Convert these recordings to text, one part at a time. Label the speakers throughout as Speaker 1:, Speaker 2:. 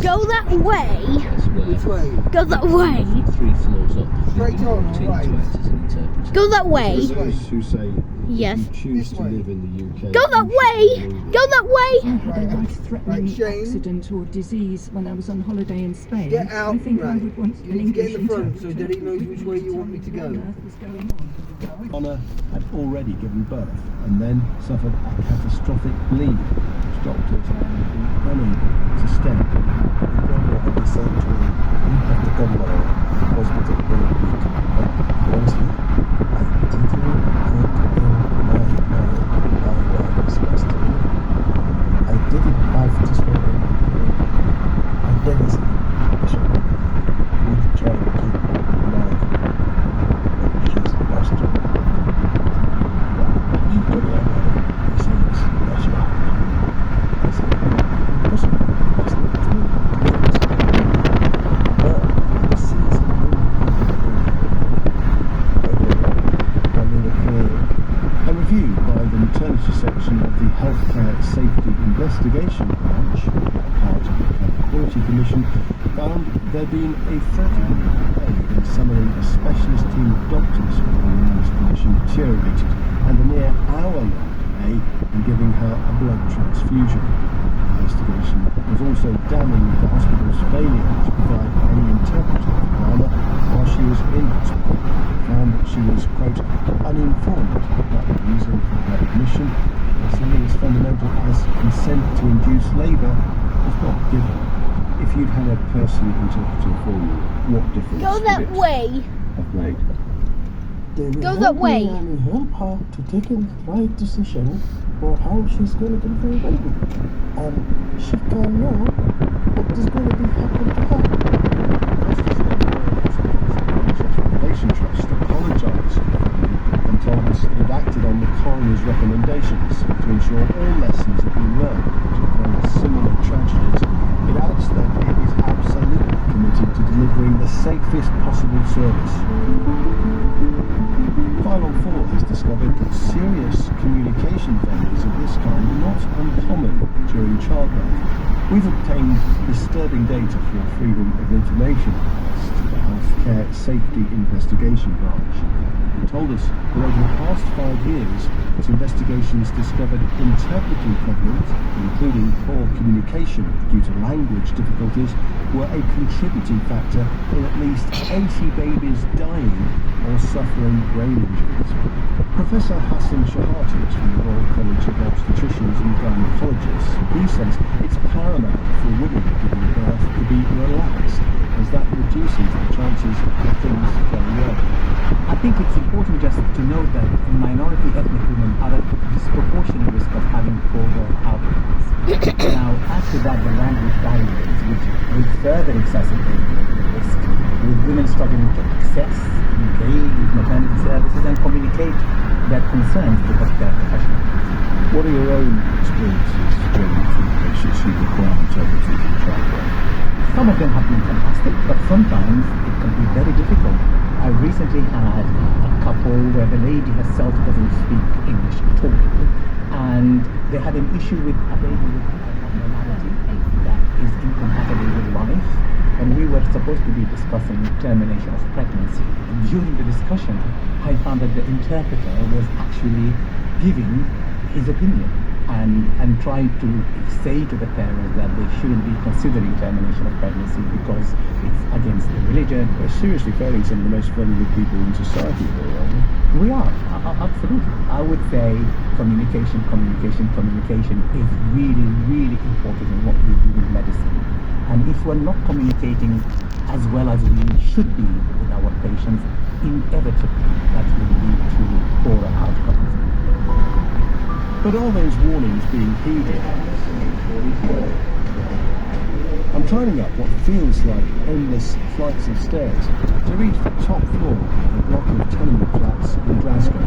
Speaker 1: Go that way.
Speaker 2: Which way?
Speaker 1: Go that way.
Speaker 3: 3 floors up.
Speaker 2: Straight on,
Speaker 3: Continue
Speaker 2: right.
Speaker 3: to act as an interpreter.
Speaker 1: Go that way.
Speaker 4: For those who say
Speaker 1: Yes.
Speaker 4: if you choose
Speaker 2: This
Speaker 4: to
Speaker 2: way.
Speaker 4: live in the UK,
Speaker 1: Go that
Speaker 4: you should
Speaker 1: way.
Speaker 4: live in England.
Speaker 1: Go that way.
Speaker 5: I had a life-threatening
Speaker 2: Right, Shane.
Speaker 5: accident or disease when I was on holiday in Spain.
Speaker 2: Get out,
Speaker 5: I think I
Speaker 2: right.
Speaker 5: would want
Speaker 2: You
Speaker 5: an
Speaker 2: need to get in
Speaker 5: English
Speaker 2: the front so
Speaker 5: interpreter
Speaker 2: Daddy knows which way you
Speaker 5: to
Speaker 2: want me to
Speaker 5: tell
Speaker 2: go.
Speaker 5: what on earth was going on.
Speaker 4: Honor had already given birth and then suffered a catastrophic bleed, which doctors had been unable to stem. The doctor had said to me, "You have to come to the hospital very quick." But honestly, I didn't put in my was last year. I didn't have to spend any money. And that is so we try to keep alive. But she's lost her. You could have he says, that's right. I said, listen, that's not true. Well, this is a review by the maternity section of the Healthcare Safety Investigation Branch, part of the Quality Commission, found there been a 30-minute delay in summoning a specialist team of doctors for the woman's condition deteriorated, and a near hour-long delay in giving her a blood transfusion. The investigation was also damning the hospital's failure to provide any interpreter for Rana while she was in hospital. It found that she was, quote, uninformed about the reason for her admission, and something as fundamental as consent to induce labour was not given. If you'd had a personal interpreter for you, what difference
Speaker 1: Go
Speaker 4: would
Speaker 1: that
Speaker 4: it
Speaker 1: way.
Speaker 4: have made? They will
Speaker 1: Go
Speaker 4: help
Speaker 1: that way.
Speaker 4: me and help her to take the right decision for how she's going to deliver a baby. And she can know what is going to be happening to her. Relation Trust apologised and told us it had acted on the coroner's recommendations to ensure all lessons have been learned to avoid similar tragedies. It adds that it is absolutely committed to delivering the safest possible service. 514 has discovered that serious communication failures of this kind are not uncommon during childbirth. We've obtained disturbing data for Freedom of Information request to the Healthcare Safety Investigation Branch. They told us that over the past 5 years, its investigations discovered interpreting problems, including poor communication due to language difficulties, were a contributing factor in at least 80 babies dying or suffering brain injuries. Professor Hassan Shahati is from the Royal College of Obstetricians and Gynecologists. He says it's paramount for women giving birth to be relaxed, as that reduces the chances of things going wrong.
Speaker 6: I think it's important just to note that minority ethnic women are at disproportionate risk of having poorer outcomes. Now, add to that the language barriers, which will further exacerbate the risk, with women struggling to access, engage with maternity services, and communicate their concerns to healthcare professionals.
Speaker 4: What are your own experiences when you treat patients who require interpreting in childbirth?
Speaker 6: Some of them have been fantastic, but sometimes it can be very difficult. I recently had a couple where the lady herself doesn't speak English at all, and they had an issue with a baby with abnormality that is incompatible with life, and we were supposed to be discussing termination of pregnancy. And during the discussion, I found that the interpreter was actually giving his opinion and trying to say to the parents that they shouldn't be considering termination of pregnancy because it's against the religion.
Speaker 4: We're seriously failing some of the most vulnerable people in society here, aren't we?
Speaker 6: We are, absolutely. I would say communication is really, really important in what we do in medicine. And if we're not communicating as well as we should be with our patients, inevitably that will lead to poorer outcomes.
Speaker 4: But are those warnings being heeded? I'm climbing up what feels like endless flights of stairs to reach the top floor of a block of tenement flats in Glasgow.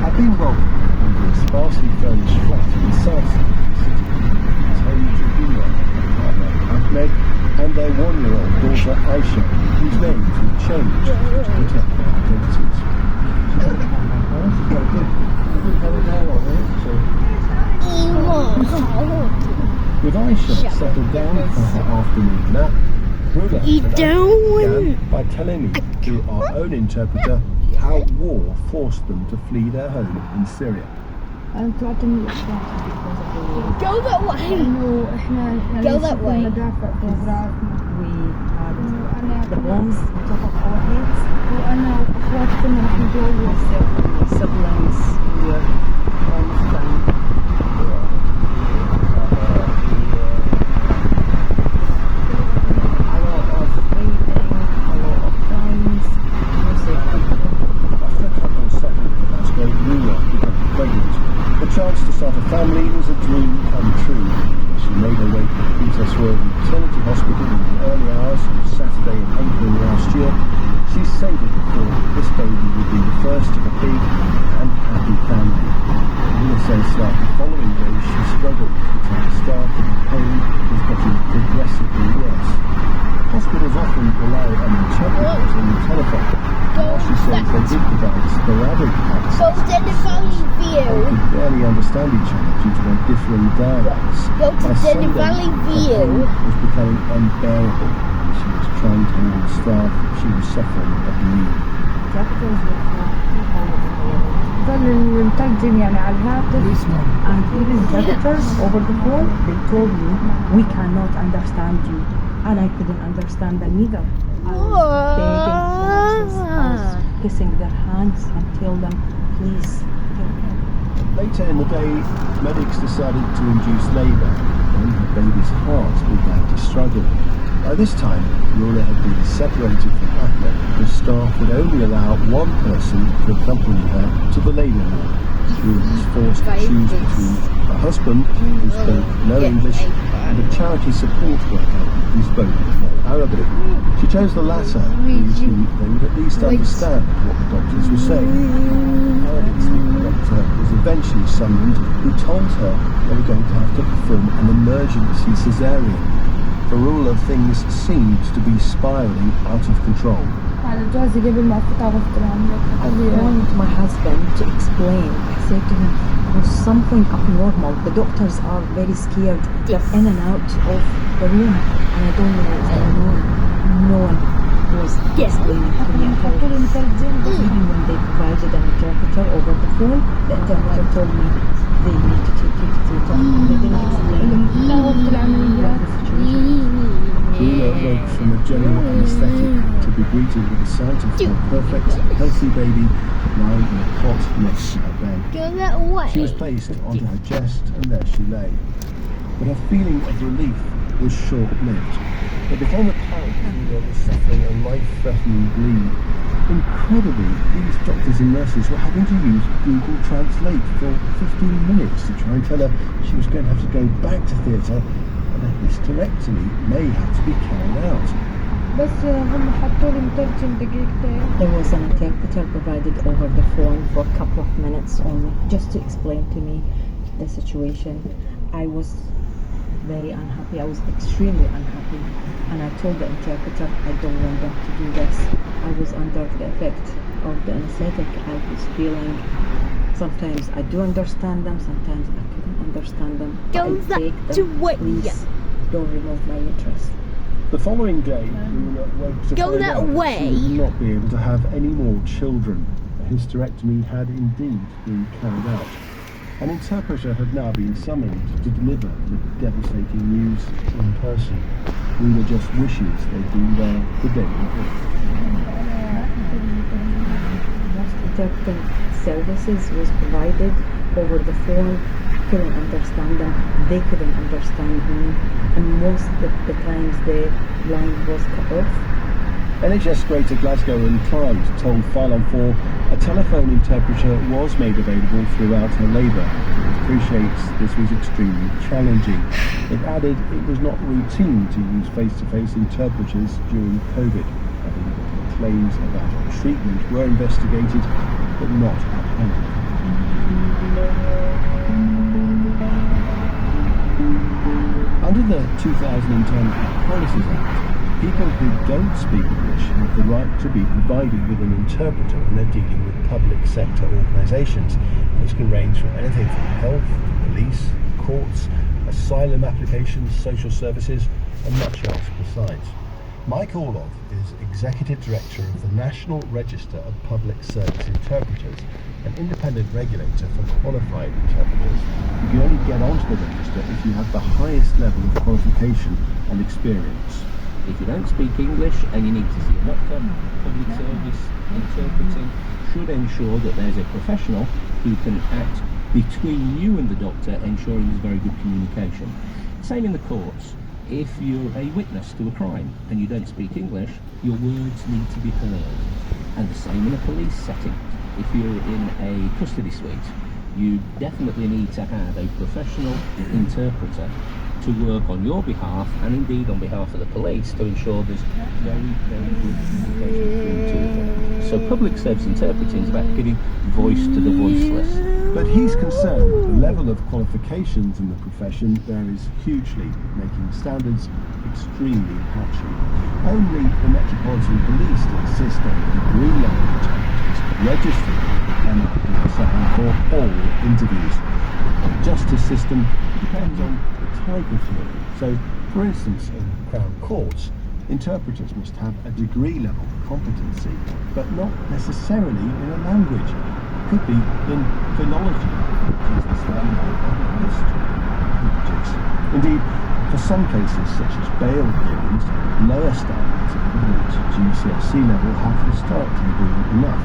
Speaker 4: I've been welcomed into a sparsely furnished flat in the south side of the city. It's home to Gula, partner Ahmed, and their 1-year-old daughter Aisha, whose names will change to protect their identities. Aisha settled down for her afternoon nap. Rula
Speaker 1: You
Speaker 4: and I
Speaker 1: don't.
Speaker 4: began by telling me, through our own interpreter, how war forced them to flee their home in Syria.
Speaker 1: Go that way. Go that way.
Speaker 6: We had the bombs on top of our heads. Myself and my siblings were almost done. A lot of breathing, a lot of guns, music.
Speaker 4: After a couple settled in Glasgow, Rula became pregnant. The chance to start a family was a dream come true. She made her way to the Princess Royal Maternity Hospital in the early hours of Saturday in April last year. She savoured the thought that this baby would be the first of a big and happy family. Rula says that the following days she struggled to tell staff that the pain was getting progressively worse. Hospitals often rely on interpreters on the telephone. While she says they did provide sporadic access
Speaker 1: Go to the Valley
Speaker 4: and
Speaker 1: View.
Speaker 4: could barely understand each other due to their differing dialects.
Speaker 1: Go to
Speaker 4: By
Speaker 1: the
Speaker 4: Sunday,
Speaker 1: Valley
Speaker 4: her
Speaker 1: View.
Speaker 4: pain was becoming unbearable. She was trying to warn staff that she was suffering a bleed.
Speaker 6: Doctors were from all over the world. And even interpreters over the phone, they told me, we cannot understand you. And I couldn't understand them either. I was begging the nurses, I was kissing their hands and tell them, please, help me.
Speaker 4: Later in the day, medics decided to induce labour when her baby's heart began to struggle. By this time, Rula had been separated from Ahmed because staff would only allow one person to accompany her to the labour ward. Rula was forced to choose between her husband, who spoke no English, and a charity support worker who spoke Arabic. She chose the latter, reasoning they would at least understand what the doctors were saying. Arabic speaking doctor was eventually summoned, who told her they were going to have to perform an emergency caesarean. For Rula, things seemed to be spiralling out of control.
Speaker 6: I phoned my husband to explain. I said to him, there was something abnormal. The doctors are very scared. They're in and out of the room, and I don't know what's going on. No one was explaining to me at all. Even when they provided an interpreter over the phone, the interpreter told me they need to take you to theatre. They didn't explain what the situation was.
Speaker 4: Rula woke from a general anaesthetic to be greeted with the sight of her perfect, healthy baby lying in a cot next to her bed.
Speaker 1: Go that way.
Speaker 4: She was placed onto her chest, and there she lay. But her feeling of relief was short-lived. It became apparent that Rula was suffering a life-threatening bleed. Incredibly, these doctors and nurses were having to use Google Translate for 15 minutes to try and tell her she was going to have to go back to theatre and a hysterectomy may have to be carried out.
Speaker 6: There was an interpreter provided over the phone for a couple of minutes only, just to explain to me the situation. I was very unhappy. I was extremely unhappy, and I told the interpreter I don't want them to do this. I was under the effect of the anesthetic. I was feeling, sometimes I do understand them, sometimes I couldn't understand them. But I
Speaker 1: Go that
Speaker 6: begged them,
Speaker 1: way.
Speaker 6: please don't remove my uterus.
Speaker 4: The following day, Rula woke to
Speaker 1: Go
Speaker 4: find
Speaker 1: that
Speaker 4: out that
Speaker 1: way.
Speaker 4: she would not be able to have any more children. The hysterectomy had indeed been carried out. An interpreter had now been summoned to deliver the devastating news in person. Rula just wishes they'd been there the day before.
Speaker 6: Most interpreting services was provided over the phone. Couldn't understand them. They couldn't understand me, and most of the times the line was cut off.
Speaker 4: NHS Greater Glasgow and Clyde told File on 4 a telephone interpreter was made available throughout her labour. It appreciates this was extremely challenging. It added it was not routine to use face-to-face interpreters during COVID, adding that claims about treatment were investigated but not upheld. Under the 2010 Policies Act, people who don't speak English have the right to be provided with an interpreter when they're dealing with public sector organisations, which can range from anything from health, police, courts, asylum applications, social services, and much else besides. Mike Orlov is Executive Director of the National Register of Public Service Interpreters, an independent regulator for qualified interpreters. You can only get onto the register if you have the highest level of qualification and experience.
Speaker 3: If you don't speak English and you need to see a doctor, public service interpreting should ensure that there's a professional who can act between you and the doctor, ensuring there's very good communication. Same in the courts. If you're a witness to a crime and you don't speak English, your words need to be heard. And the same in a police setting. If you're in a custody suite, you definitely need to have a professional interpreter to work on your behalf and indeed on behalf of the police to ensure there's very, very good communication between the two of them. So public service interpreting is about giving voice to the voiceless.
Speaker 4: But he's concerned the level of qualifications in the profession varies hugely, making standards extremely patchy. Only the Metropolitan Police insist on degree level interpreters registered with NRPSI for all interviews. The justice system depends on the type of hearing. So, for instance, in Crown Courts, interpreters must have a degree level competency, but not necessarily in a language. Could be in philology, which is the study of history languages. Indeed, for some cases, such as bail hearings, lower standards equivalent to GCSE level have historically been enough.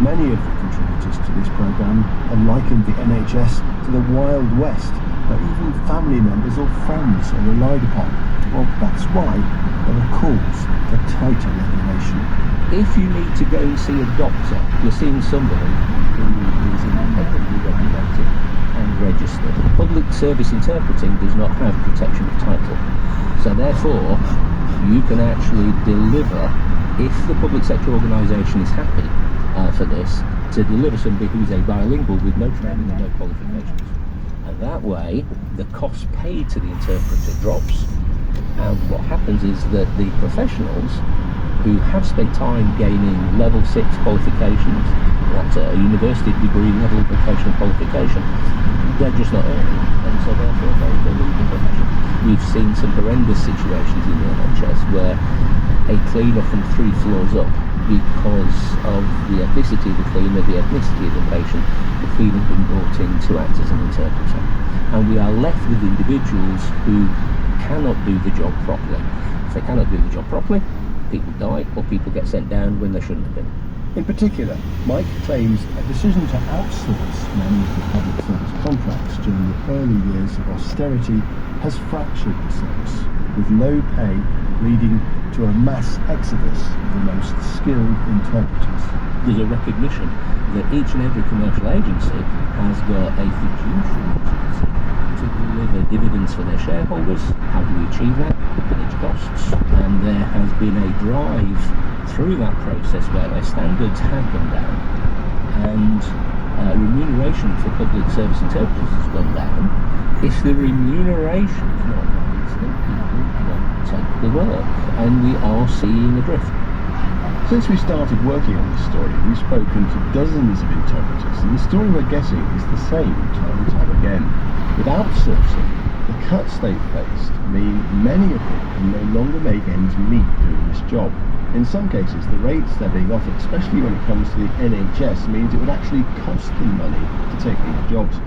Speaker 4: Many of the contributors to this programme have likened the NHS to the Wild West, where even family members or friends are relied upon. Well, that's why there are calls for tighter regulation.
Speaker 3: If you need to go and see a doctor, you're seeing somebody who is independently regulated and registered. Public service interpreting does not have protection of title. So therefore, you can actually deliver, if the public sector organisation is happy for this, to deliver somebody who's a bilingual with no training and no qualifications. And that way, the cost paid to the interpreter drops. And what happens is that the professionals who have spent time gaining level 6 qualifications, that's a university degree level vocational qualification, they're just not earning, and so therefore they leave the profession. We've seen some horrendous situations in the NHS where a cleaner from 3 floors up, because of the ethnicity of the cleaner, the ethnicity of the patient, the cleaner's been brought in to act as an interpreter. And we are left with individuals who cannot do the job properly. If they cannot do the job properly, people die or people get sent down when they shouldn't have been.
Speaker 4: In particular, Mike claims a decision to outsource many of the public service contracts during the early years of austerity has fractured the service, with low pay leading to a mass exodus of the most skilled interpreters.
Speaker 3: There's a recognition that each and every commercial agency has got a fiduciary duty to deliver dividends for their shareholders. How do we achieve that? Manage costs. And there has been a drive through that process where their standards have gone down and remuneration for public service interpreters has gone down. If the remuneration is not right, then people won't take the work, and we are seeing a drift.
Speaker 4: Since we started working on this story, we've spoken to dozens of interpreters, and the story we're getting is the same time and time again. With outsourcing, the cuts they've faced mean many of them can no longer make ends meet doing this job. In some cases, the rates they're being offered, especially when it comes to the NHS, means it would actually cost them money to take these jobs.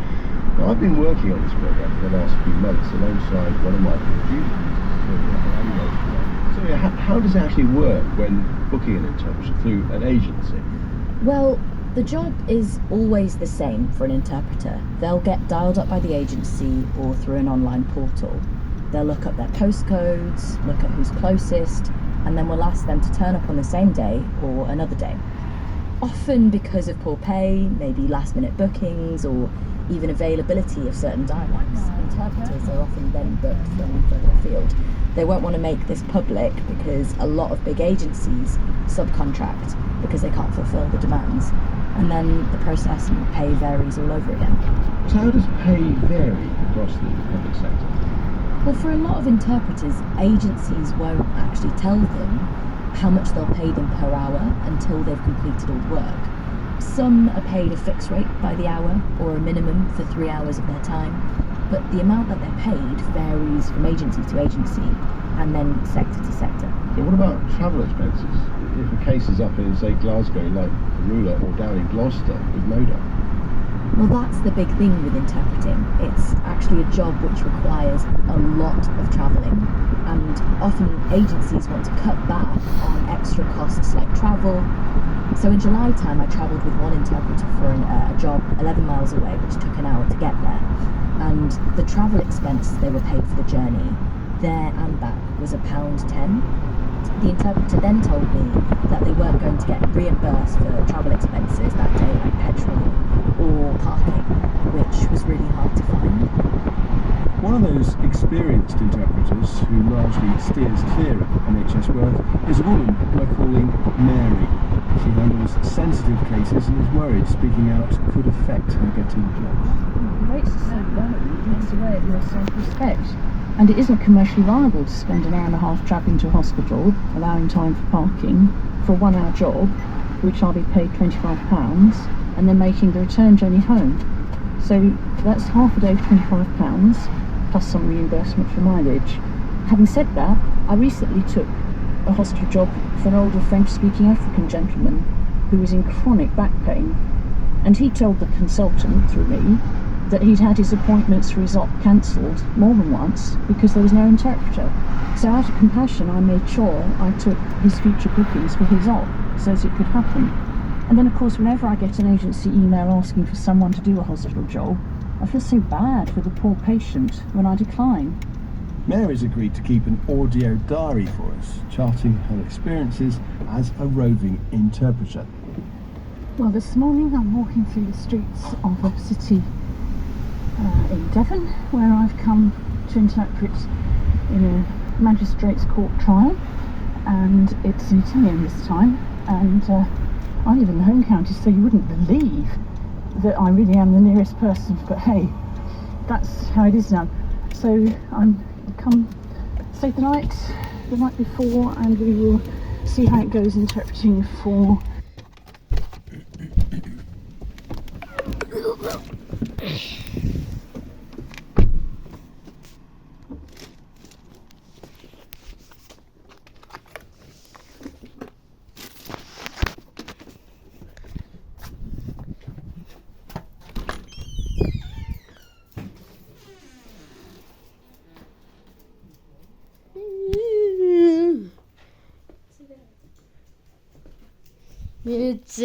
Speaker 4: Now, I've been working on this programme for the last few months alongside one of my producers. So how does it actually work when booking an interpreter through an agency?
Speaker 2: Well, the job is always the same for an interpreter. They'll get dialed up by the agency or through an online portal. They'll look up their postcodes, look at who's closest, and then we'll ask them to turn up on the same day or another day. Often because of poor pay, maybe last minute bookings, or even availability of certain dialects, interpreters are often then booked from further afield. They won't want to make this public because a lot of big agencies subcontract because they can't fulfill the demands. And then the process and pay varies all over again.
Speaker 4: So how does pay vary across the public sector?
Speaker 2: Well, for a lot of interpreters, agencies won't actually tell them how much they'll pay them per hour until they've completed all the work. Some are paid a fixed rate by the hour or a minimum for 3 hours of their time. but the amount that they're paid varies from agency to agency and then sector to sector.
Speaker 4: But what about travel expenses? If a case is up in, say, Glasgow, like Ruler, or down in Gloucester with Moda?
Speaker 2: Well, that's the big thing with interpreting. It's actually a job which requires a lot of travelling, and often agencies want to cut back on extra costs like travel. So in July time, I travelled with one interpreter for a job 11 miles away, which took an hour to get there. And the travel expense they were paid for the journey, there and back, was £1.10. The interpreter then told me that they weren't going to get reimbursed for travel expenses that day, like petrol or parking, which was really hard to find.
Speaker 4: One of those experienced interpreters who largely steers clear of NHS work is a woman we're calling Mary. She handles sensitive cases and is worried speaking out could affect her getting jobs.
Speaker 5: The rates are so low, it takes away at your self-respect. And it isn't commercially viable to spend an hour and a half travelling to a hospital, allowing time for parking, for a 1 hour job, which I'll be paid £25, and then making the return journey home. So that's half a day for £25, plus some reimbursement for mileage. Having said that, I recently took a hospital job for an older French-speaking African gentleman who was in chronic back pain, and he told the consultant, through me, that he'd had his appointments for his op cancelled more than once because there was no interpreter. So out of compassion, I made sure I took his future bookings for his op so that it could happen. And then, of course, whenever I get an agency email asking for someone to do a hospital job, I feel so bad for the poor patient when I decline.
Speaker 4: Mary's agreed to keep an audio diary for us, charting her experiences as a roving interpreter.
Speaker 5: Well, this morning I'm walking through the streets of a city in Devon, where I've come to interpret in a magistrate's court trial, and it's in Italian this time, and I live in the home county, so you wouldn't believe that I really am the nearest person, but hey, that's how it is now. So I'm come stay the night before, and we will see how it goes interpreting for
Speaker 1: It's